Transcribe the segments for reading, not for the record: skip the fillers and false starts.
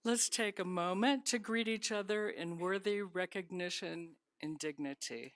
Let's take a moment to greet each other in worthy recognition and dignity.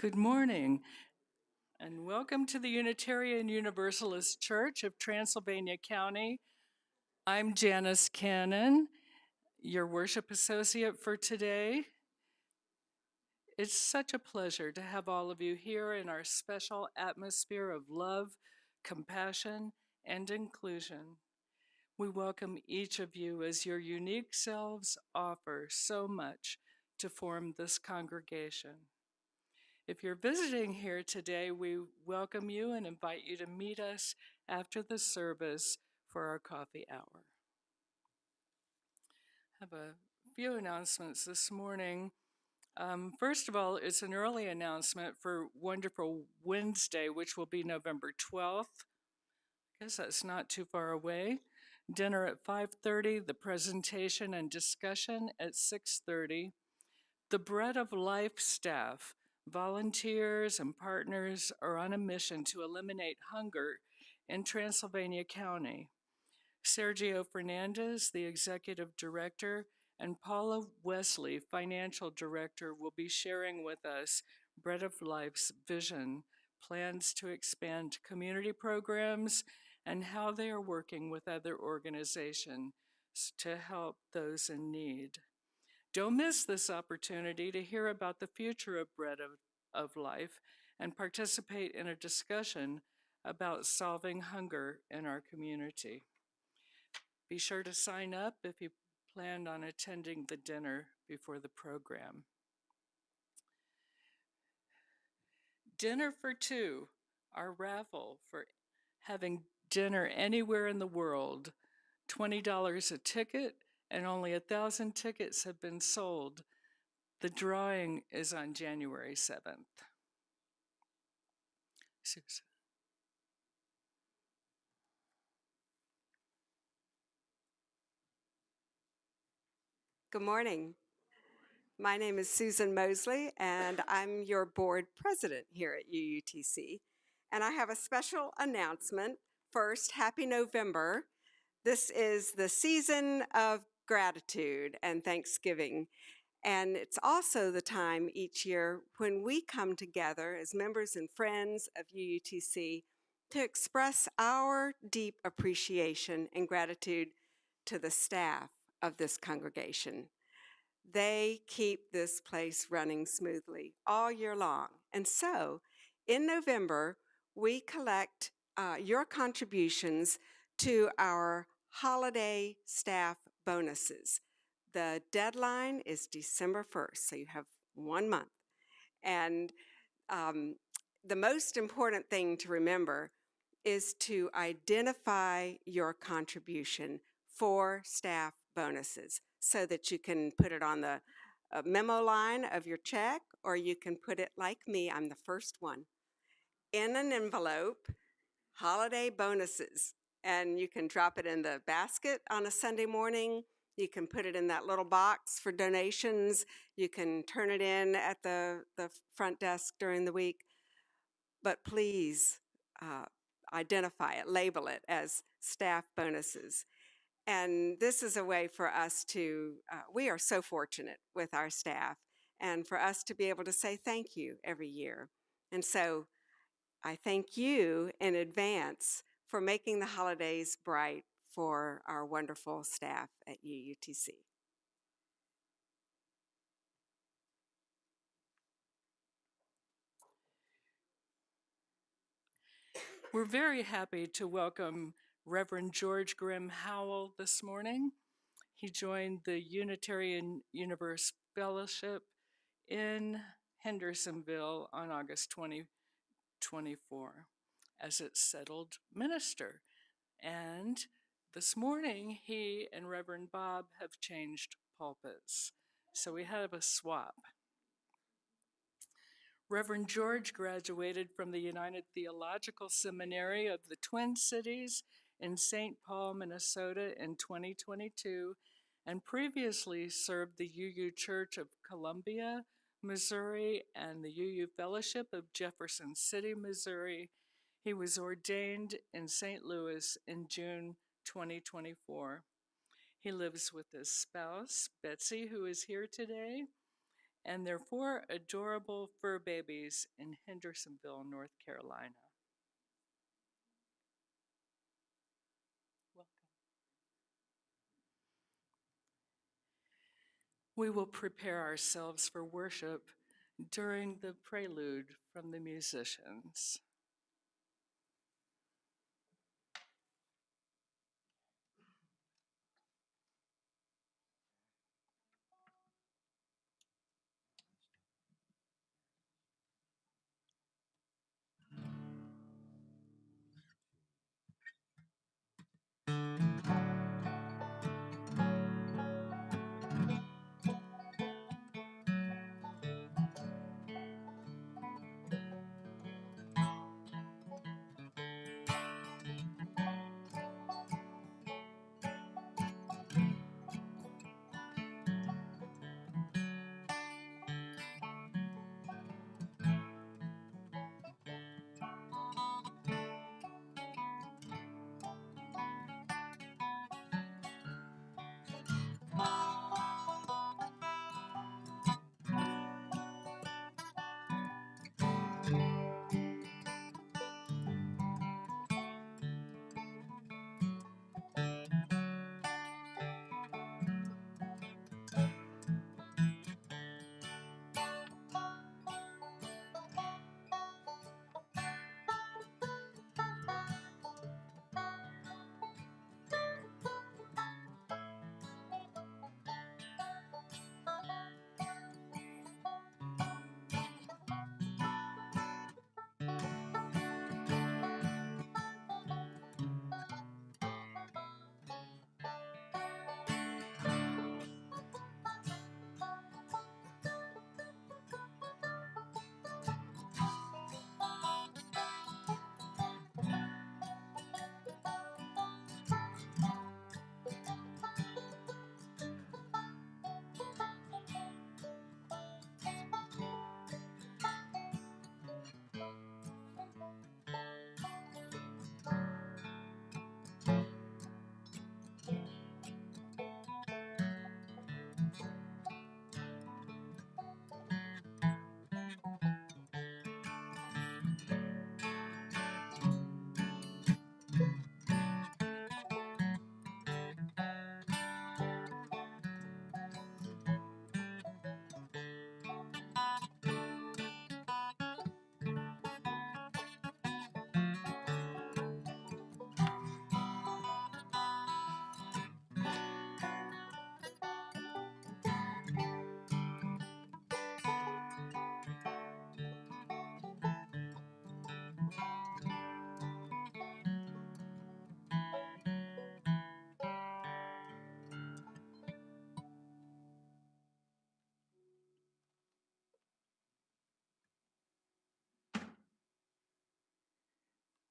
Good morning, and welcome to the Unitarian Universalist Church of Transylvania County. I'm Janice Cannon, your worship associate for today. It's such a pleasure to have all of you here in our special atmosphere of love, compassion, and inclusion. We welcome each of you as your unique selves offer so much to form this congregation. If you're visiting here today, we welcome you and invite you to meet us after the service for our coffee hour. I have a few announcements this morning. First of all, it's an early announcement for Wonderful Wednesday, which will be November 12th. I guess that's not too far away. Dinner at 5:30, the presentation and discussion at 6:30. The Bread of Life staff, volunteers, and partners are on a mission to eliminate hunger in Transylvania County. Sergio Fernandez, the executive director, and Paula Wesley, financial director, will be sharing with us Bread of Life's vision, plans to expand community programs, and how they are working with other organizations to help those in need. Don't miss this opportunity to hear about the future of Bread of Life and participate in a discussion about solving hunger in our community. Be sure to sign up if you planned on attending the dinner before the program. Dinner for Two, our raffle for having dinner anywhere in the world. $20 a ticket, and only 1,000 tickets have been sold. The drawing is on January 7th. Susan. Good morning. My name is Susan Mosley, and I'm your board president here at UUTC. And I have a special announcement. First, happy November. This is the season of gratitude and Thanksgiving. And it's also the time each year when we come together as members and friends of UUTC to express our deep appreciation and gratitude to the staff of this congregation. They keep this place running smoothly all year long. And so in November, we collect your contributions to our holiday staff bonuses. The deadline is December 1st, so you have 1 month. And the most important thing to remember is to identify your contribution for staff bonuses so that you can put it on the memo line of your check, or you can put it like me, I'm the first one, in an envelope, holiday bonuses. And you can drop it in the basket on a Sunday morning. You can put it in that little box for donations. You can turn it in at the front desk during the week. But please identify it, label it as staff bonuses. And this is a way for us to, we are so fortunate with our staff, and for us to be able to say thank you every year. And so I thank you in advance for making the holidays bright for our wonderful staff at UUTC. We're very happy to welcome Reverend George Grimm-Howell this morning. He joined the Unitarian Universe Fellowship in Hendersonville on August 2024 as its settled minister. And this morning, he and Reverend Bob have changed pulpits. So we have a swap. Reverend George graduated from the United Theological Seminary of the Twin Cities in St. Paul, Minnesota in 2022, and previously served the UU Church of Columbia, Missouri, and the UU Fellowship of Jefferson City, Missouri. He was ordained in St. Louis in June 2024. He lives with his spouse, Betsy, who is here today, and their 4 adorable fur babies in Hendersonville, North Carolina. Welcome. We will prepare ourselves for worship during the prelude from the musicians.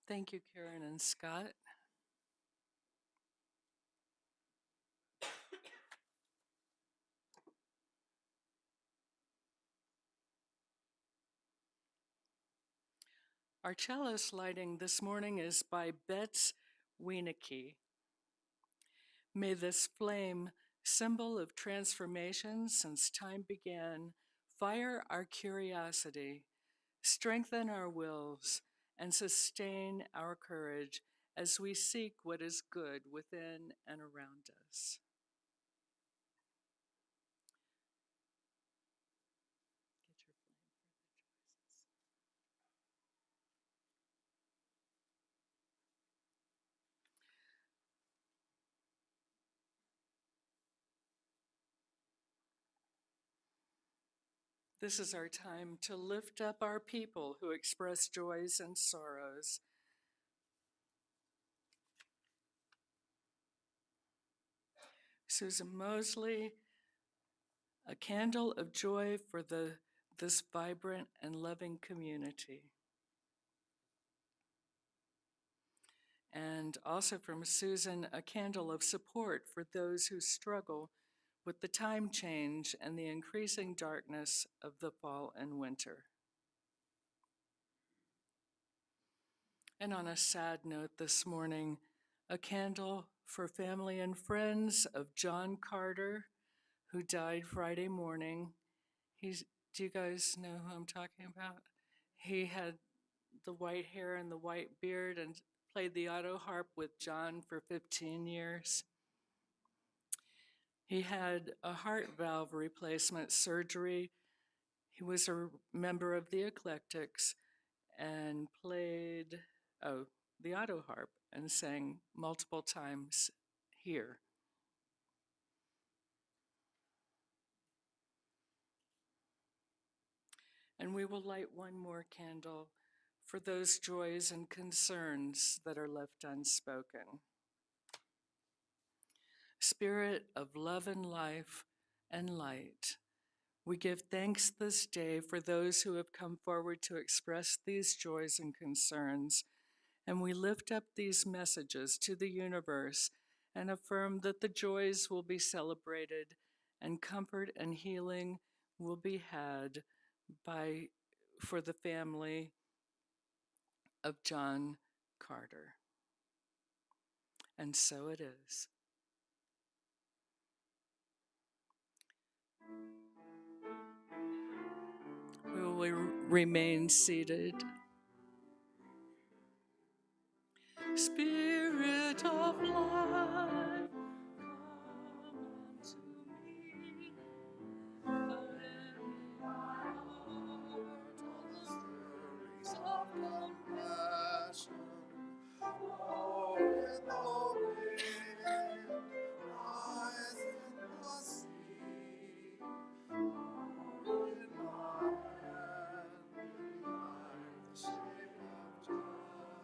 Thank you, Karen and Scott. Our cellist lighting this morning is by Betts Wienicke. May this flame, symbol of transformation since time began, fire our curiosity, strengthen our wills, and sustain our courage as we seek what is good within and around us. This is our time to lift up our people who express joys and sorrows. Susan Mosley, a candle of joy for this vibrant and loving community. And also from Susan, a candle of support for those who struggle with the time change and the increasing darkness of the fall and winter. And on a sad note this morning, a candle for family and friends of John Carter, who died Friday morning. Do you guys know who I'm talking about? He had the white hair and the white beard and played the auto harp with John for 15 years. He had a heart valve replacement surgery. He was a member of the Eclectics and played the auto harp and sang multiple times here. And we will light one more candle for those joys and concerns that are left unspoken. Spirit of love and life and light, we give thanks this day for those who have come forward to express these joys and concerns, and we lift up these messages to the universe and affirm that the joys will be celebrated and comfort and healing will be had for the family of John Carter. And so it is. We will remain seated. Spirit of life, come unto me. Come in my heart, all the stories of compassion. Oh, in the wind, rise in the sea. Oh, in my hand, light the shape of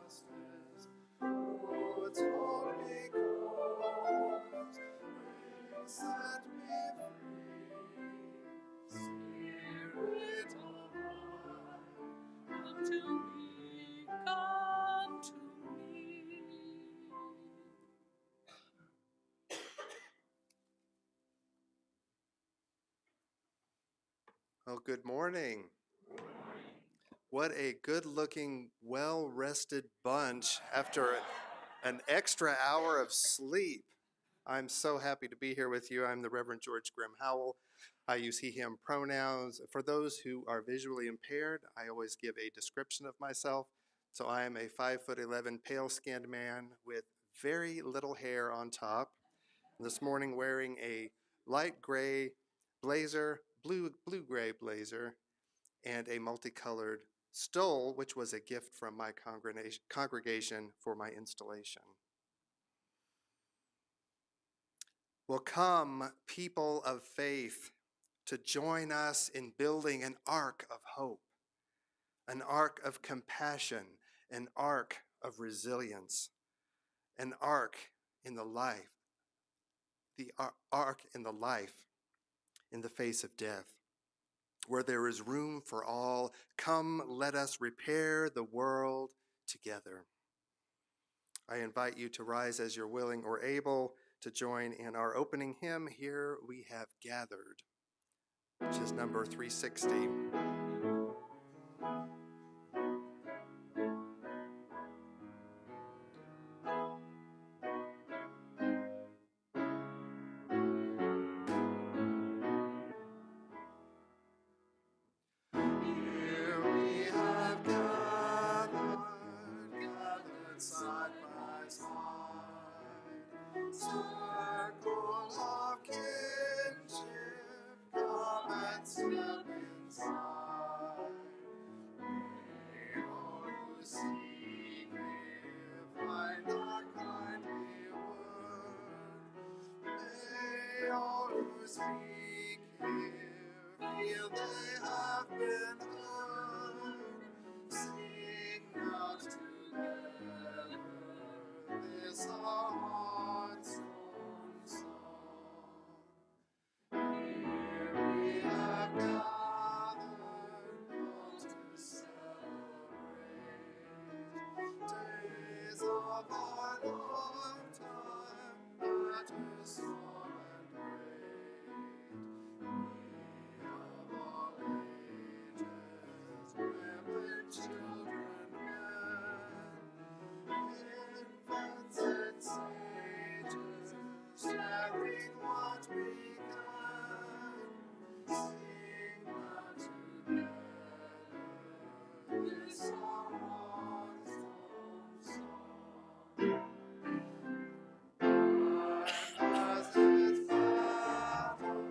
justice. Oh, told me cold, set me free. Spirit of life, come to me, come to me. Oh, good morning. What a good-looking, well-rested bunch after an extra hour of sleep. I'm so happy to be here with you. I'm the Reverend George Grimm-Howell. I use he, him pronouns. For those who are visually impaired, I always give a description of myself. So I am a 5'11" pale-skinned man with very little hair on top. This morning wearing a light gray blazer, blue-gray blazer, and a multicolored stole, which was a gift from my congregation for my installation. Well, come, people of faith, to join us in building an ark of hope, an ark of compassion, an ark of resilience, an ark in the life, the ark in the life in the face of death. Where there is room for all, come, let us repair the world together. I invite you to rise as you're willing or able to join in our opening hymn, Here We Have Gathered, which is number 360. Here we have gathered side by side, circle of kinship, come and step inside. May all who seek here find a kindly word. May all who speak here feel they have been heard. Sing out together this our heart's own song. our lifetime matters small and great. We of all ages, women, children, men, infants and sages, sharing what we can, sing now together this our one song. As its battles,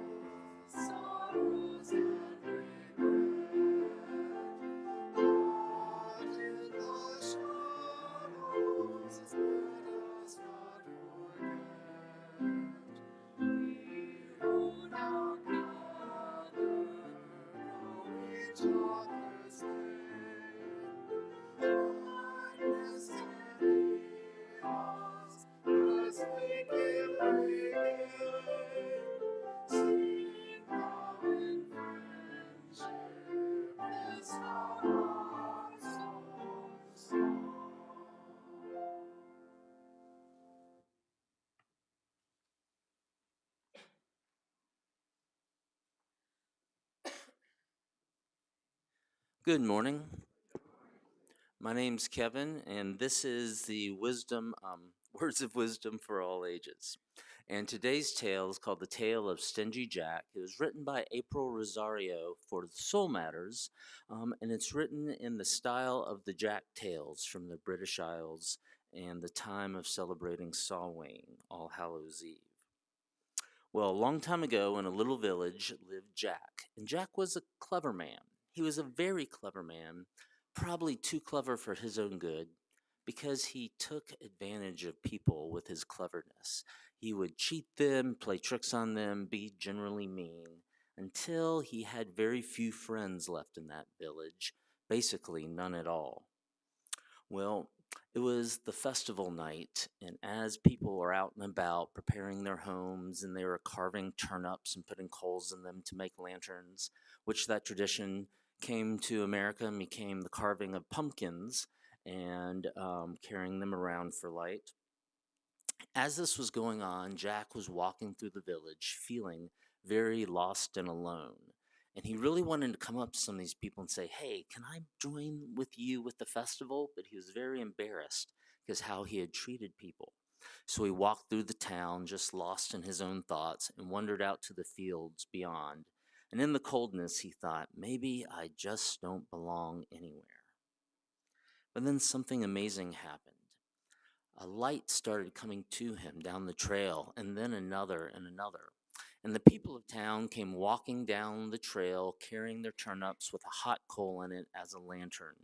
sorrows and regret, but in the shadows, let us not forget. We who now gather know each other's name. Kindness and heroes, as we give sing now in friendship this our heart's song. Good morning. My name's Kevin, and this is the Words of Wisdom for All Ages. And today's tale is called The Tale of Stingy Jack. It was written by April Rosario for Soul Matters, and it's written in the style of the Jack Tales from the British Isles and the time of celebrating Samhain, All Hallows Eve. Well, a long time ago in a little village lived Jack, and Jack was a clever man. He was a very clever man, probably too clever for his own good, because he took advantage of people with his cleverness. He would cheat them, play tricks on them, be generally mean, until he had very few friends left in that village, basically none at all. Well, it was the festival night, and as people were out and about preparing their homes and they were carving turnips and putting coals in them to make lanterns, which that tradition came to America and became the carving of pumpkins and carrying them around for light. As this was going on, Jack was walking through the village feeling very lost and alone. And he really wanted to come up to some of these people and say, "Hey, can I join with you with the festival?" But he was very embarrassed because how he had treated people. So he walked through the town, just lost in his own thoughts, and wandered out to the fields beyond. And in the coldness, he thought, maybe I just don't belong anywhere. But then something amazing happened. A light started coming to him down the trail, and then another and another. And the people of town came walking down the trail carrying their turnips with a hot coal in it as a lantern,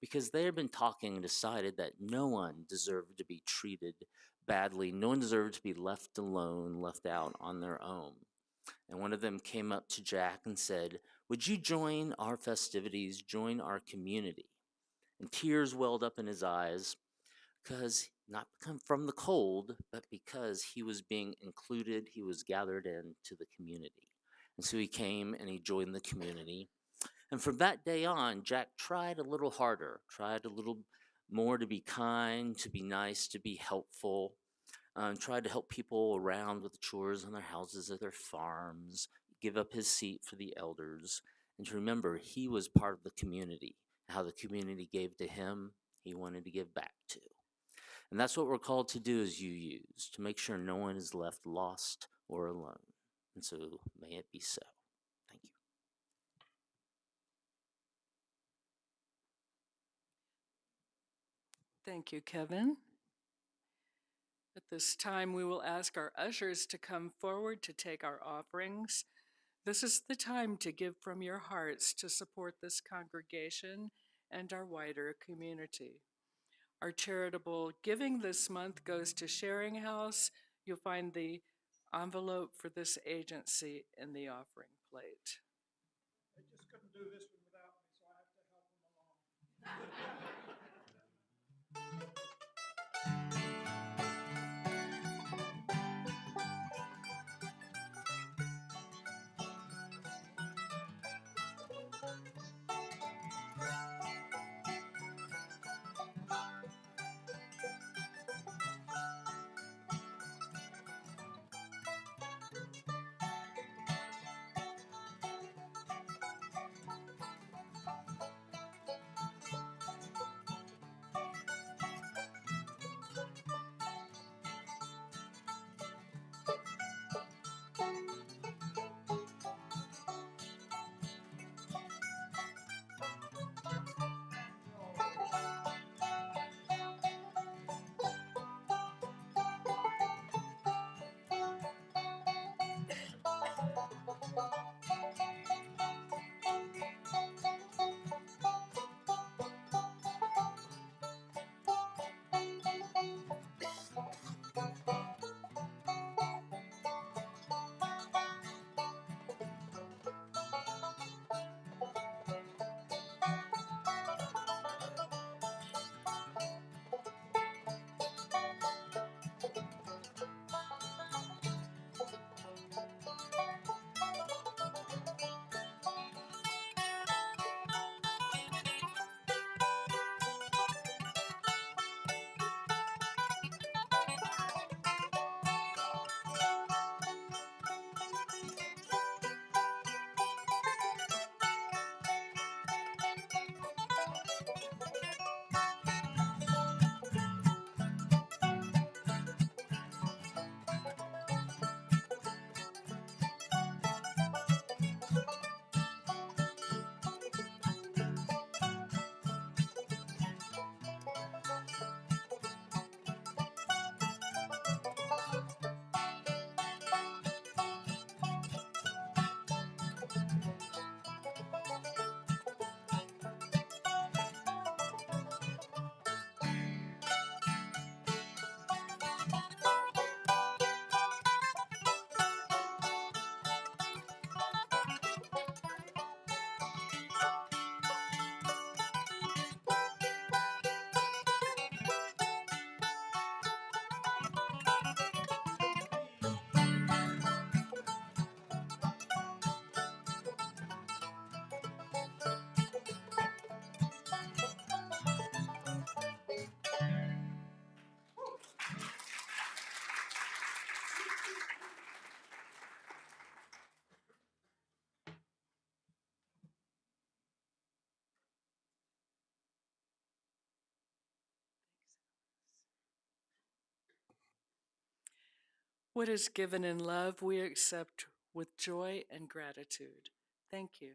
because they had been talking and decided that no one deserved to be treated badly. No one deserved to be left alone, left out on their own. And one of them came up to Jack and said, "Would you join our festivities, join our community?" And tears welled up in his eyes, because not from the cold, but because he was being included, he was gathered into the community. And so he came and he joined the community. And from that day on, Jack tried a little harder, tried a little more to be kind, to be nice, to be helpful, tried to help people around with the chores on their houses or their farms, give up his seat for the elders, and to remember he was part of the community. How the community gave to him, he wanted to give back to. And that's what we're called to do as UUs, to make sure no one is left lost or alone. And so may it be so. Thank you. Thank you, Kevin. At this time, we will ask our ushers to come forward to take our offerings. This is the time to give from your hearts to support this congregation and our wider community. Our charitable giving this month goes to Sharing House. You'll find the envelope for this agency in the offering plate. They just couldn't do this one without me, so I have to help them along. What is given in love, we accept with joy and gratitude. Thank you.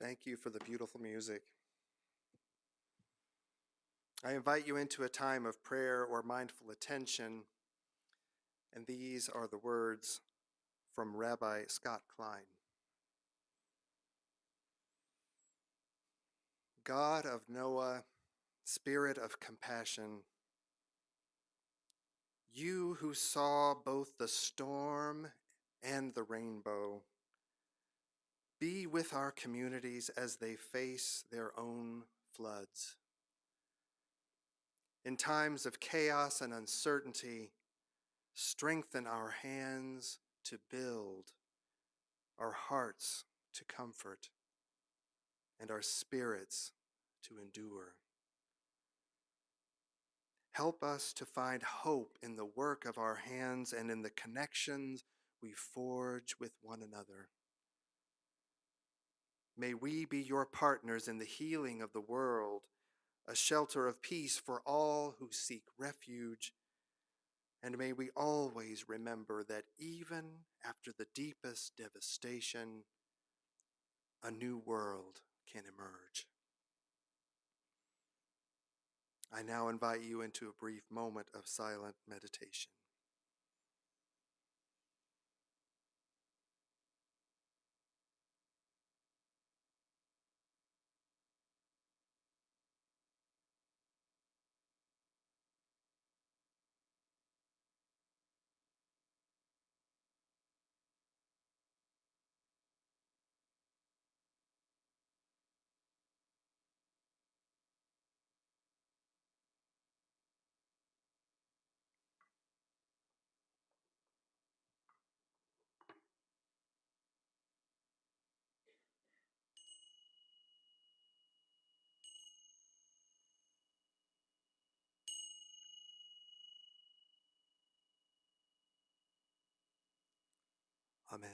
Thank you for the beautiful music. I invite you into a time of prayer or mindful attention, and these are the words from Rabbi Scott Klein. God of Noah, Spirit of compassion, you who saw both the storm and the rainbow, be with our communities as they face their own floods. In times of chaos and uncertainty, strengthen our hands to build, our hearts to comfort, and our spirits to endure. Help us to find hope in the work of our hands and in the connections we forge with one another. May we be your partners in the healing of the world, a shelter of peace for all who seek refuge. And may we always remember that even after the deepest devastation, a new world can emerge. I now invite you into a brief moment of silent meditation. Amen.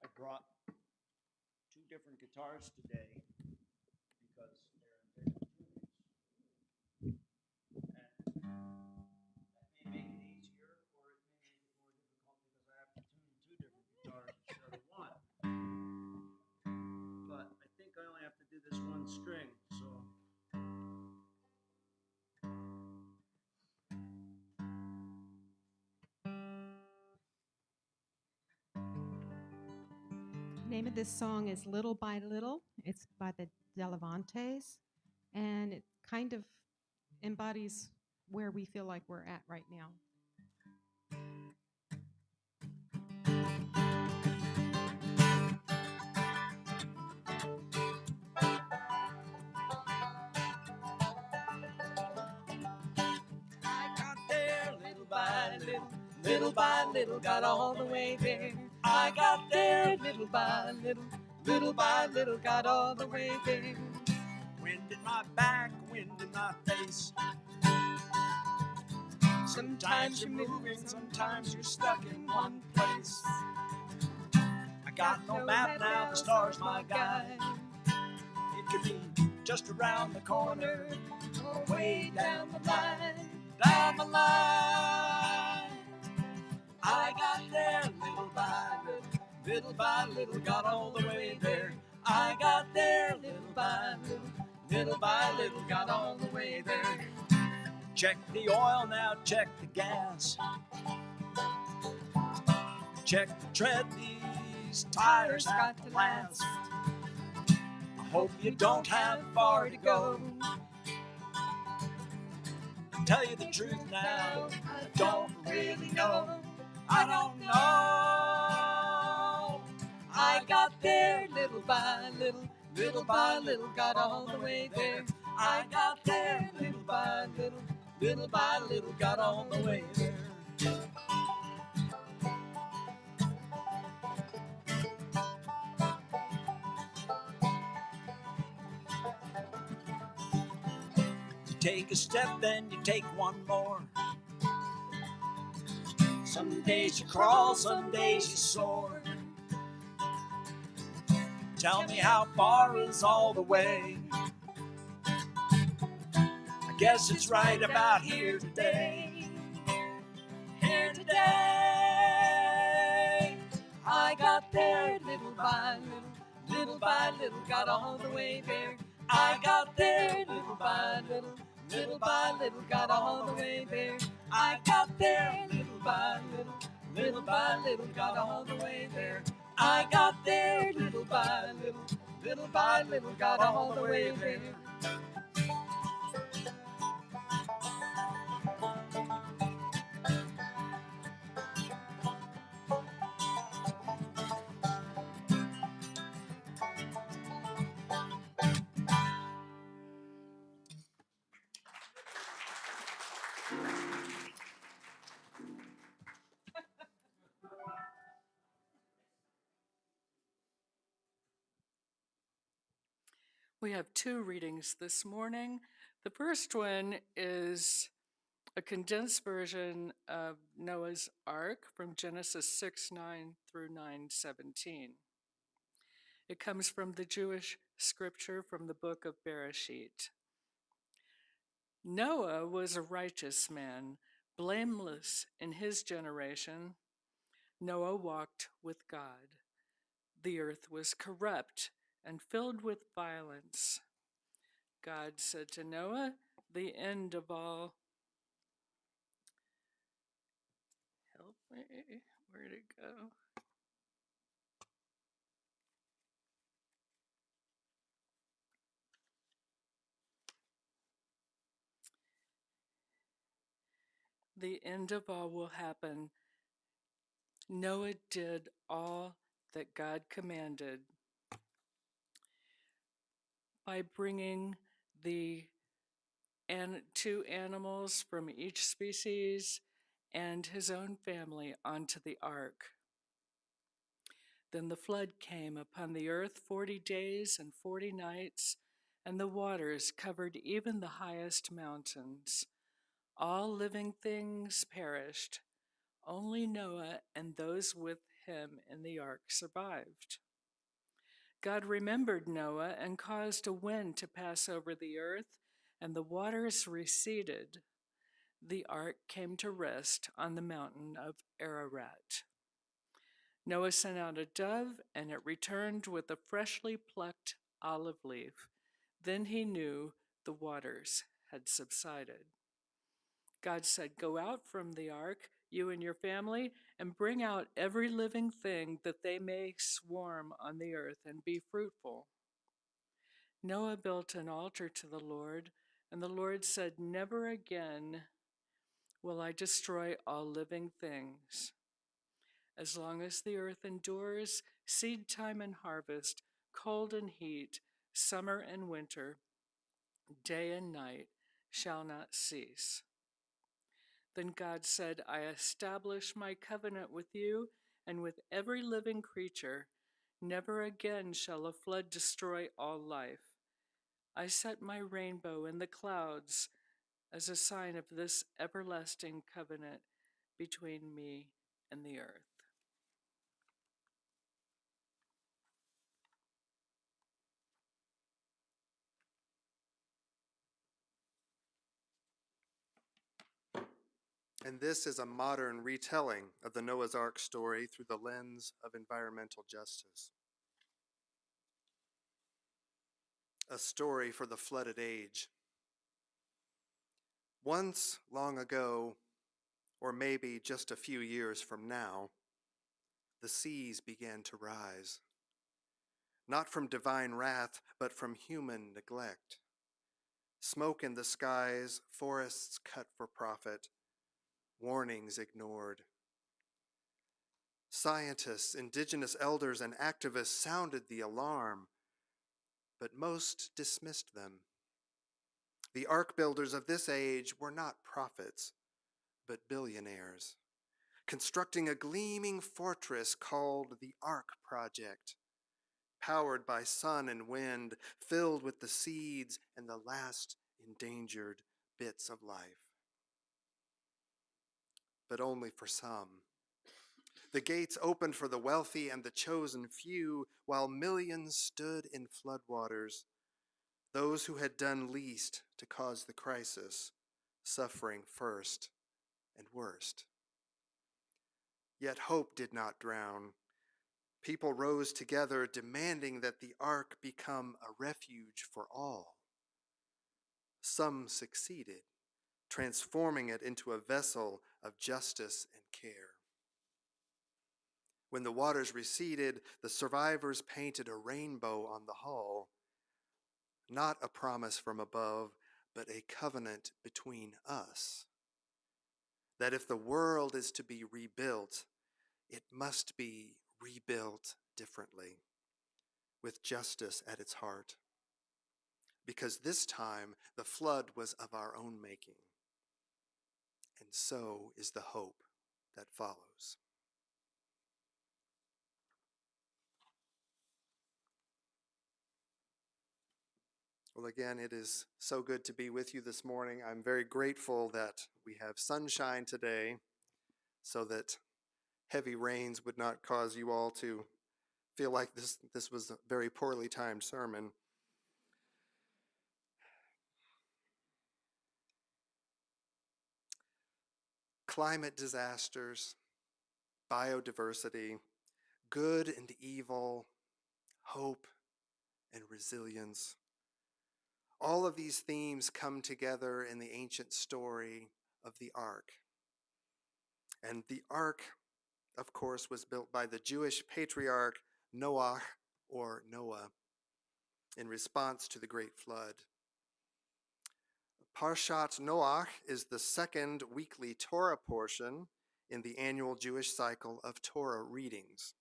I brought two different guitars today because they're in different tunings. And that may make it easier or it may make it more difficult because I have to tune two different guitars instead of one. But I think I only have to do this one string, so. Name of this song is Little by Little. It's by the Delavantes, and it kind of embodies where we feel like we're at right now. I got there little by little, got all the way there. I got there little by little, got all the way there. Wind in my back, wind in my face. Sometimes you're moving, sometimes you're stuck in one place. I got no map now, the star's my guide. It could be just around the corner, or way down the line, down the line. I got there little by little, got all the way there. I got there little by little, got all the way there. Check the oil now, check the gas. Check the tread, these tires got to last. I hope you don't have far to go. Tell you the truth now, I don't really know. I don't know. I got there little by little, got all the way there. I got there little by little, got all the way there. take a step, then you take one more. Some days you crawl, some days you soar. Tell me how far is all the way? I guess it's right about here today. Here today. I got there little by little, got all the way there. I got there little by little, got all the way there. I got there little by little, got all the way there. I got there little by little, got all the way there. We have two readings this morning. The first one is a condensed version of Noah's Ark from Genesis 6:9 through 9:17. It comes from the Jewish scripture from the book of Bereshit. Noah was a righteous man, blameless in his generation. Noah walked with God. The earth was corrupt and filled with violence. God said to Noah, the end of all. Help me, where'd it go? The end of all will happen. Noah did all that God commanded by bringing the two animals from each species and his own family onto the ark. Then the flood came upon the earth 40 days and 40 nights, and the waters covered even the highest mountains. All living things perished. Only Noah and those with him in the ark survived. God remembered Noah and caused a wind to pass over the earth, and the waters receded. The ark came to rest on the mountain of Ararat. Noah sent out a dove, and it returned with a freshly plucked olive leaf. Then he knew the waters had subsided. God said, "Go out from the ark, you and your family, and bring out every living thing that they may swarm on the earth and be fruitful." Noah built an altar to the Lord, and the Lord said, "Never again will I destroy all living things. As long as the earth endures, seed time and harvest, cold and heat, summer and winter, day and night shall not cease." Then God said, "I establish my covenant with you and with every living creature. Never again shall a flood destroy all life. I set my rainbow in the clouds as a sign of this everlasting covenant between me and the earth." And this is a modern retelling of the Noah's Ark story through the lens of environmental justice. A story for the flooded age. Once, long ago, or maybe just a few years from now, the seas began to rise. Not from divine wrath, but from human neglect. Smoke in the skies, forests cut for profit, warnings ignored. Scientists, indigenous elders, and activists sounded the alarm, but most dismissed them. The ark builders of this age were not prophets, but billionaires, constructing a gleaming fortress called the Ark Project, powered by sun and wind, filled with the seeds and the last endangered bits of life, but only for some. The gates opened for the wealthy and the chosen few, while millions stood in floodwaters, those who had done least to cause the crisis, suffering first and worst. Yet hope did not drown. People rose together, demanding that the ark become a refuge for all. Some succeeded, transforming it into a vessel of justice and care. When the waters receded, the survivors painted a rainbow on the hull, not a promise from above, but a covenant between us. That if the world is to be rebuilt, it must be rebuilt differently, with justice at its heart. Because this time, the flood was of our own making, and so is the hope that follows. Well, again, it is so good to be with you this morning. I'm very grateful that we have sunshine today so that heavy rains would not cause you all to feel like this was a very poorly timed sermon. Climate disasters, biodiversity, good and evil, hope and resilience. All of these themes come together in the ancient story of the ark. And the ark, of course, was built by the Jewish patriarch Noah, or Noah, in response to the great flood. Parshat Noach is the second weekly Torah portion in the annual Jewish cycle of Torah readings.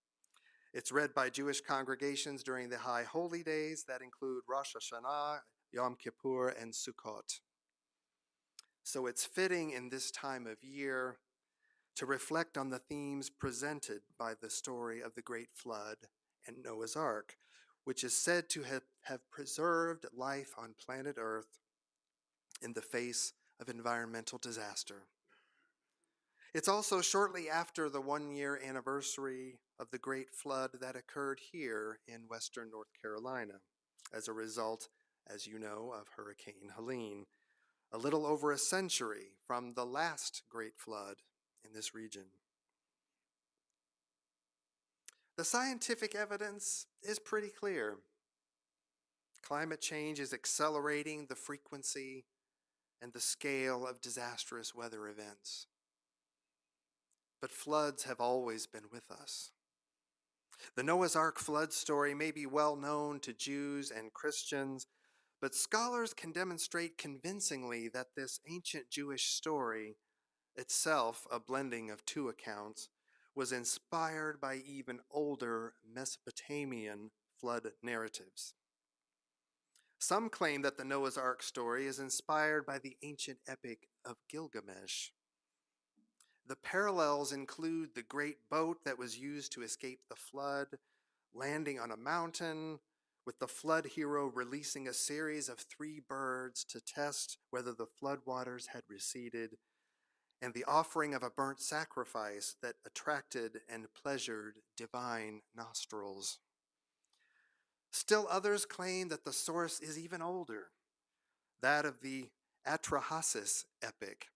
It's read by Jewish congregations during the high holy days that include Rosh Hashanah, Yom Kippur, and Sukkot. So it's fitting in this time of year to reflect on the themes presented by the story of the Great Flood and Noah's Ark, which is said to have preserved life on planet Earth in the face of environmental disaster. It's also shortly after the 1-year anniversary of the Great Flood that occurred here in western North Carolina as a result, as you know, of Hurricane Helene, a little over a century from the last Great Flood in this region. The scientific evidence is pretty clear. Climate change is accelerating the frequency and the scale of disastrous weather events. But floods have always been with us. The Noah's Ark flood story may be well known to Jews and Christians, but scholars can demonstrate convincingly that this ancient Jewish story, itself a blending of two accounts, was inspired by even older Mesopotamian flood narratives. Some claim that the Noah's Ark story is inspired by the ancient epic of Gilgamesh. The parallels include the great boat that was used to escape the flood, landing on a mountain, with the flood hero releasing a series of 3 birds to test whether the floodwaters had receded, and the offering of a burnt sacrifice that attracted and pleasured divine nostrils. Still others claim that the source is even older, that of the Atrahasis epic,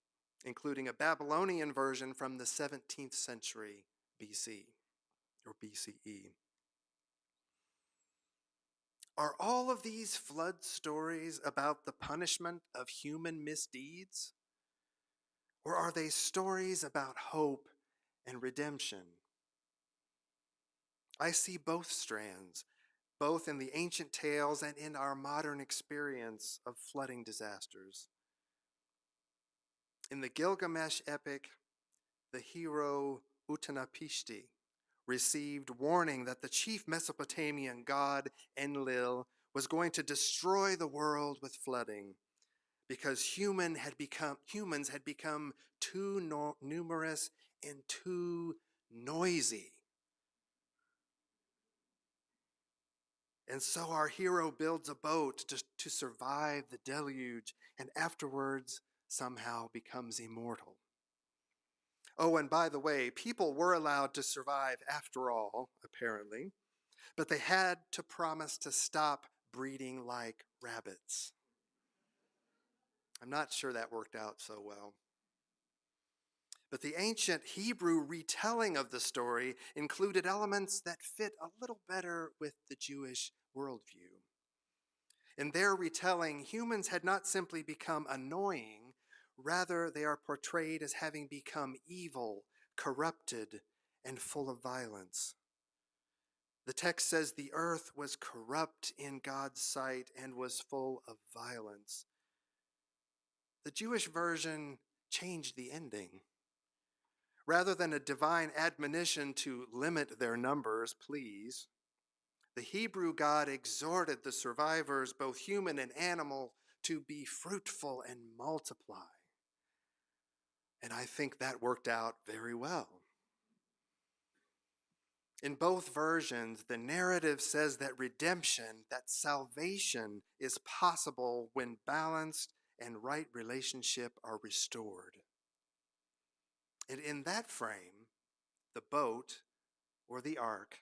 including a Babylonian version from the 17th century BC or BCE. Are all of these flood stories about the punishment of human misdeeds? Or are they stories about hope and redemption? I see both strands, both in the ancient tales and in our modern experience of flooding disasters. In the Gilgamesh epic, the hero Utanapishti received warning that the chief Mesopotamian god Enlil was going to destroy the world with flooding because humans had become too numerous and too noisy. And so our hero builds a boat to survive the deluge, and afterwards somehow becomes immortal. Oh, and by the way, people were allowed to survive after all, apparently, but they had to promise to stop breeding like rabbits. I'm not sure that worked out so well. But the ancient Hebrew retelling of the story included elements that fit a little better with the Jewish worldview. In their retelling, humans had not simply become annoying, rather, they are portrayed as having become evil, corrupted, and full of violence. The text says the earth was corrupt in God's sight and was full of violence. The Jewish version changed the ending. Rather than a divine admonition to limit their numbers, please, the Hebrew God exhorted the survivors, both human and animal, to be fruitful and multiply. And I think that worked out very well. In both versions, the narrative says that redemption, that salvation is possible when balanced and right relationship are restored. And in that frame, the boat or the ark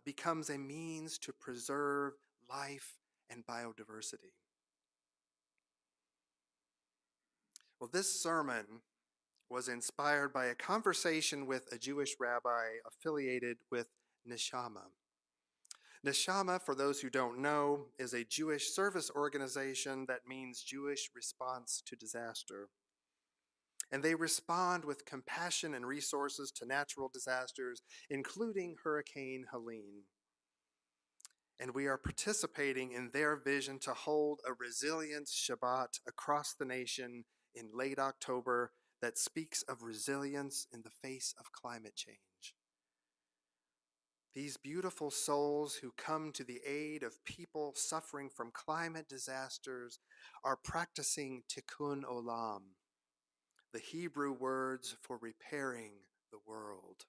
becomes a means to preserve life and biodiversity. Well, this sermon was inspired by a conversation with a Jewish rabbi affiliated with Neshama. Neshama, for those who don't know, is a Jewish service organization that means Jewish response to disaster. And they respond with compassion and resources to natural disasters, including Hurricane Helene. And we are participating in their vision to hold a resilience Shabbat across the nation in late October that speaks of resilience in the face of climate change. These beautiful souls who come to the aid of people suffering from climate disasters are practicing tikkun olam, the Hebrew words for repairing the world.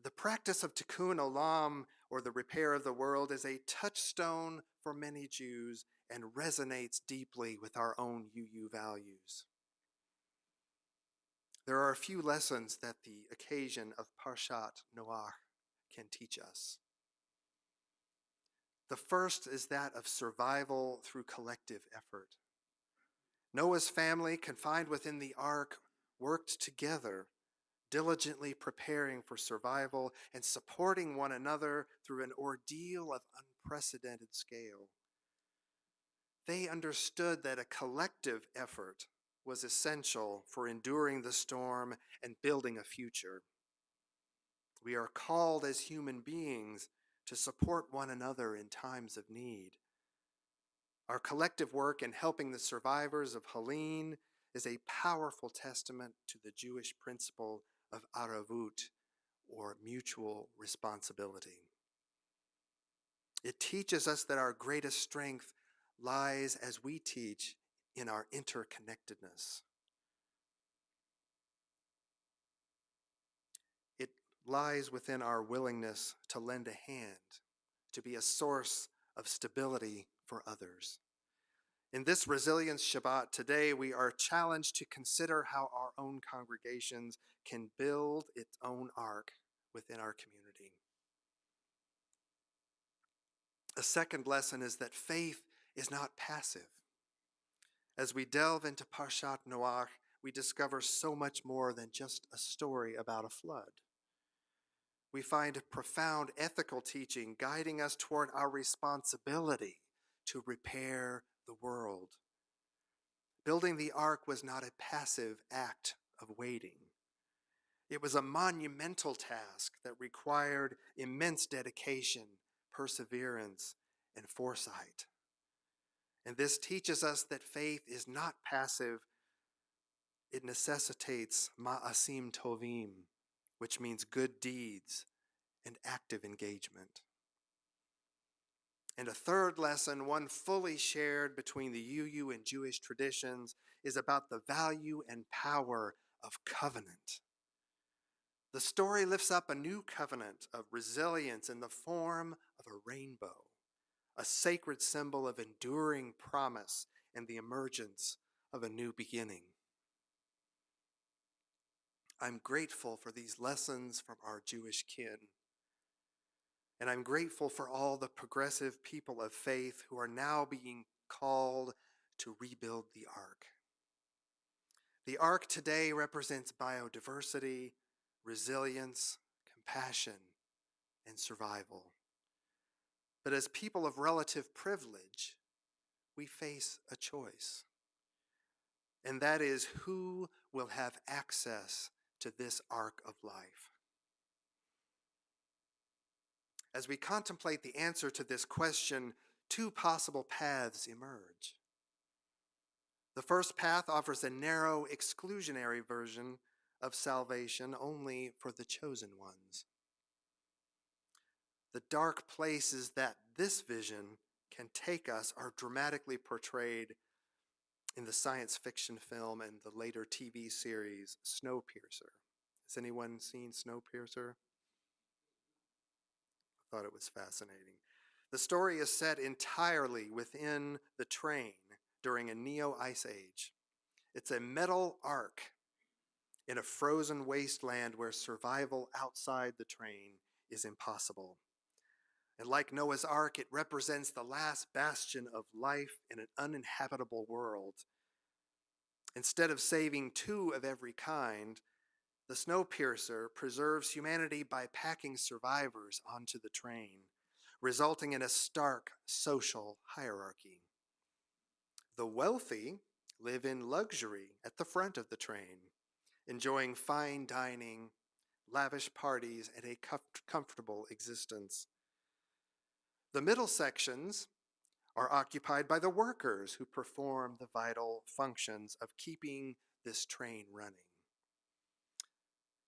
The practice of tikkun olam, or the repair of the world, is a touchstone for many Jews and resonates deeply with our own UU values. There are a few lessons that the occasion of Parshat Noach can teach us. The first is that of survival through collective effort. Noah's family, confined within the ark, worked together, diligently preparing for survival and supporting one another through an ordeal of unprecedented scale. They understood that a collective effort was essential for enduring the storm and building a future. We are called as human beings to support one another in times of need. Our collective work in helping the survivors of Helene is a powerful testament to the Jewish principle of aravut, or mutual responsibility. It teaches us that our greatest strength lies, as we teach, in our interconnectedness. It lies within our willingness to lend a hand, to be a source of stability for others. In this Resilience Shabbat today, we are challenged to consider how our own congregations can build its own ark within our community. A second lesson is that faith is not passive. As we delve into Parshat Noach, we discover so much more than just a story about a flood. We find profound ethical teaching guiding us toward our responsibility to repair the world. Building the ark was not a passive act of waiting. It was a monumental task that required immense dedication, perseverance, and foresight. And this teaches us that faith is not passive. It necessitates ma'asim tovim, which means good deeds and active engagement. And a third lesson, one fully shared between the UU and Jewish traditions, is about the value and power of covenant. The story lifts up a new covenant of resilience in the form of a rainbow, a sacred symbol of enduring promise and the emergence of a new beginning. I'm grateful for these lessons from our Jewish kin. And I'm grateful for all the progressive people of faith who are now being called to rebuild the ark. The ark today represents biodiversity, resilience, compassion, and survival. But as people of relative privilege, we face a choice. And that is, who will have access to this ark of life? As we contemplate the answer to this question, two possible paths emerge. The first path offers a narrow, exclusionary version of salvation only for the chosen ones. The dark places that this vision can take us are dramatically portrayed in the science fiction film and the later TV series Snowpiercer. Has anyone seen Snowpiercer? I thought it was fascinating. The story is set entirely within the train during a neo-ice age. It's a metal ark in a frozen wasteland where survival outside the train is impossible. And like Noah's Ark, it represents the last bastion of life in an uninhabitable world. Instead of saving two of every kind, the Snowpiercer preserves humanity by packing survivors onto the train, resulting in a stark social hierarchy. The wealthy live in luxury at the front of the train, enjoying fine dining, lavish parties, and a comfortable existence. The middle sections are occupied by the workers who perform the vital functions of keeping this train running.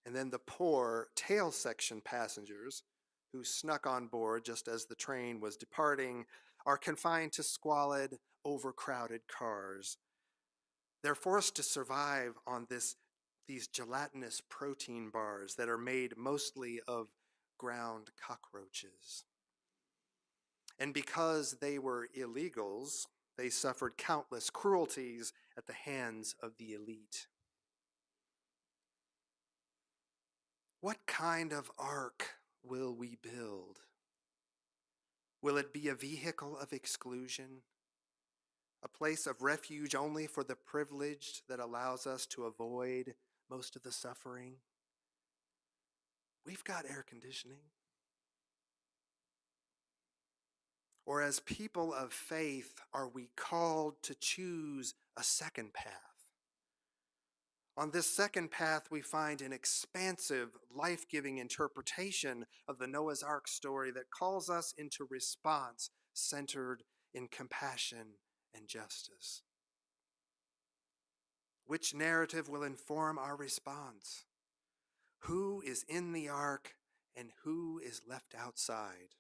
And then the poor tail section passengers who snuck on board just as the train was departing are confined to squalid, overcrowded cars. They're forced to survive on these gelatinous protein bars that are made mostly of ground cockroaches. And because they were illegals, they suffered countless cruelties at the hands of the elite. What kind of ark will we build? Will it be a vehicle of exclusion? A place of refuge only for the privileged that allows us to avoid most of the suffering? We've got air conditioning. Or as people of faith, are we called to choose a second path? On this second path, we find an expansive, life-giving interpretation of the Noah's Ark story that calls us into response centered in compassion and justice. Which narrative will inform our response? Who is in the ark and who is left outside?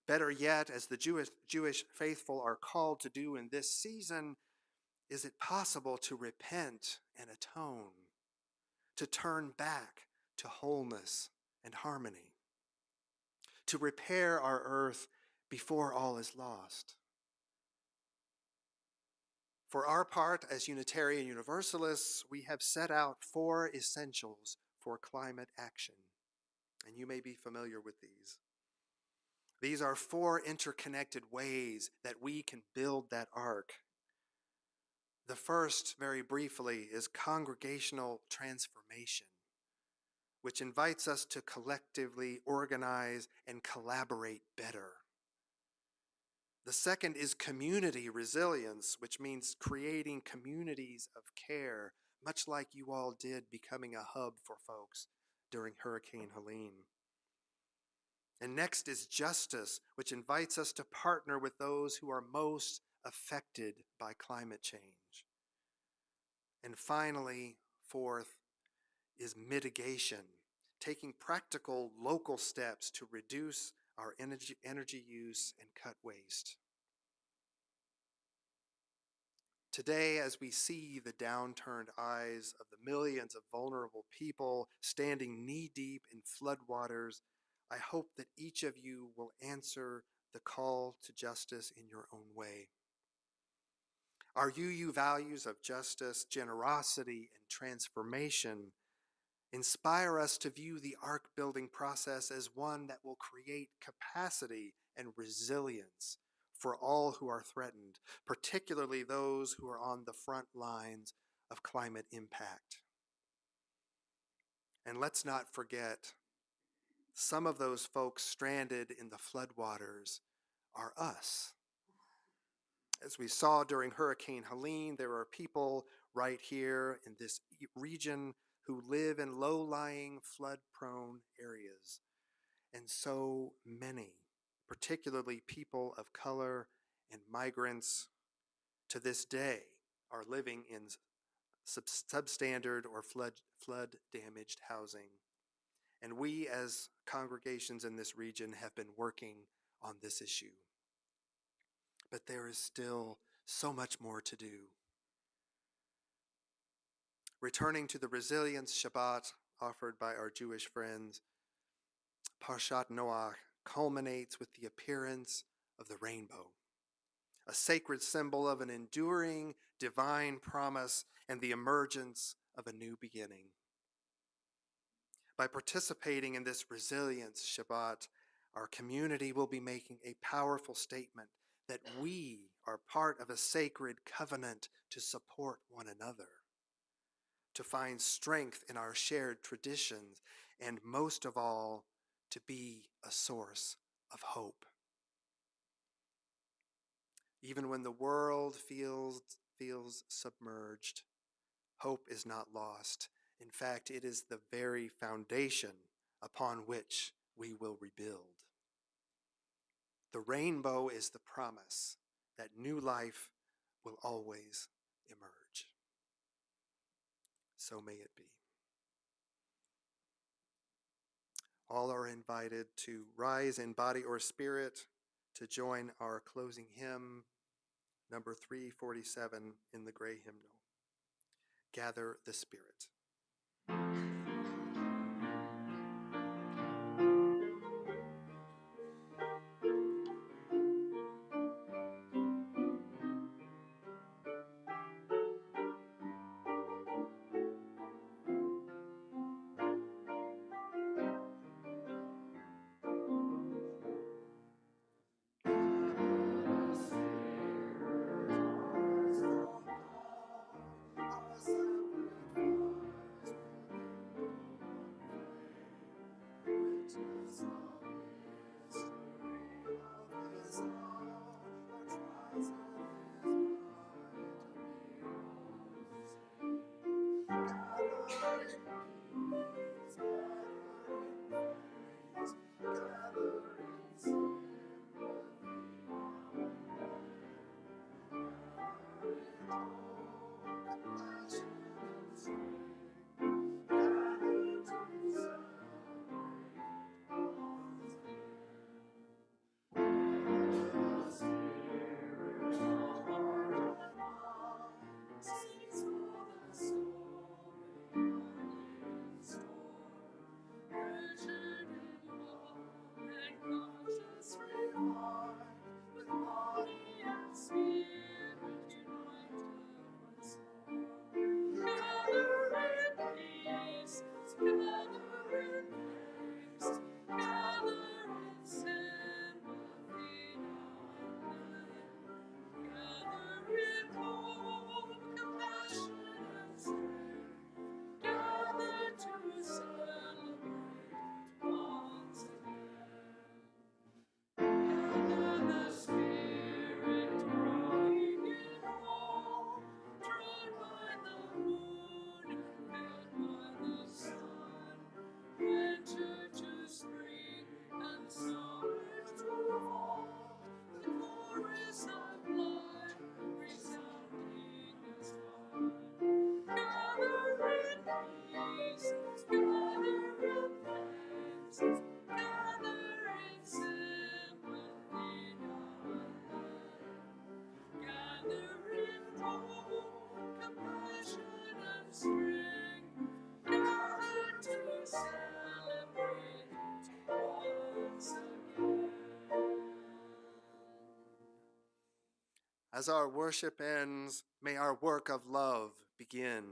Better yet, as the Jewish faithful are called to do in this season, is it possible to repent and atone, to turn back to wholeness and harmony, to repair our earth before all is lost? For our part, as Unitarian Universalists, we have set out 4 essentials for climate action, and you may be familiar with these. These are 4 interconnected ways that we can build that ark. The first, very briefly, is congregational transformation, which invites us to collectively organize and collaborate better. The second is community resilience, which means creating communities of care, much like you all did becoming a hub for folks during Hurricane Helene. And next is justice, which invites us to partner with those who are most affected by climate change. And finally, fourth, is mitigation, taking practical local steps to reduce our energy use and cut waste. Today, as we see the downturned eyes of the millions of vulnerable people standing knee-deep in floodwaters, I hope that each of you will answer the call to justice in your own way. Our UU values of justice, generosity, and transformation inspire us to view the ark building process as one that will create capacity and resilience for all who are threatened, particularly those who are on the front lines of climate impact. And let's not forget, some of those folks stranded in the floodwaters are us. As we saw during Hurricane Helene, there are people right here in this region who live in low-lying, flood-prone areas. And so many, particularly people of color and migrants, to this day are living in substandard or flood-damaged housing. And we as congregations in this region have been working on this issue. But there is still so much more to do. Returning to the resilience Shabbat offered by our Jewish friends, Parshat Noach culminates with the appearance of the rainbow, a sacred symbol of an enduring divine promise and the emergence of a new beginning. By participating in this resilience Shabbat, our community will be making a powerful statement that we are part of a sacred covenant to support one another, to find strength in our shared traditions, and most of all, to be a source of hope. Even when the world feels submerged, hope is not lost. In fact, it is the very foundation upon which we will rebuild. The rainbow is the promise that new life will always emerge. So may it be. All are invited to rise in body or spirit to join our closing hymn, number 347 in the gray hymnal. Gather the Spirit. As our worship ends, may our work of love begin.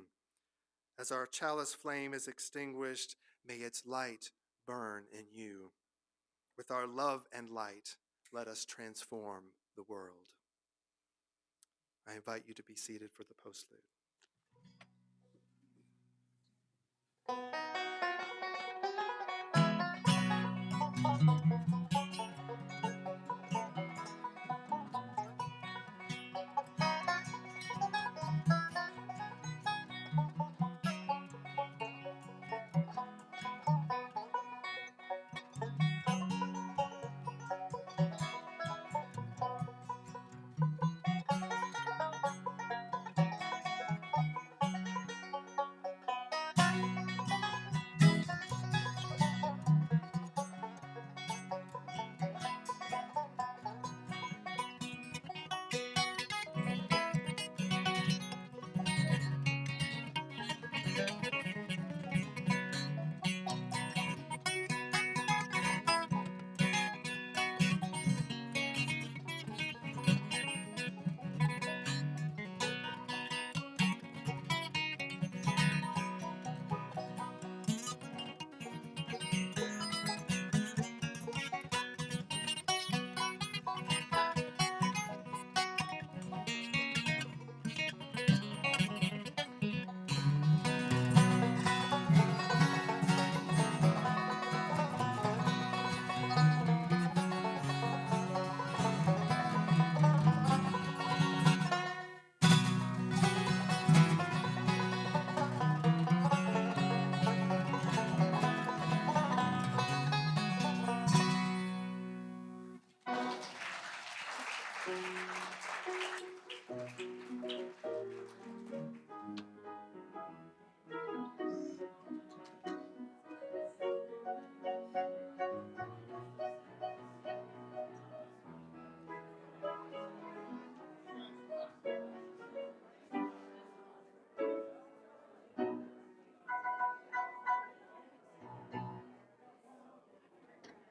As our chalice flame is extinguished, may its light burn in you. With our love and light, let us transform the world. I invite you to be seated for the postlude.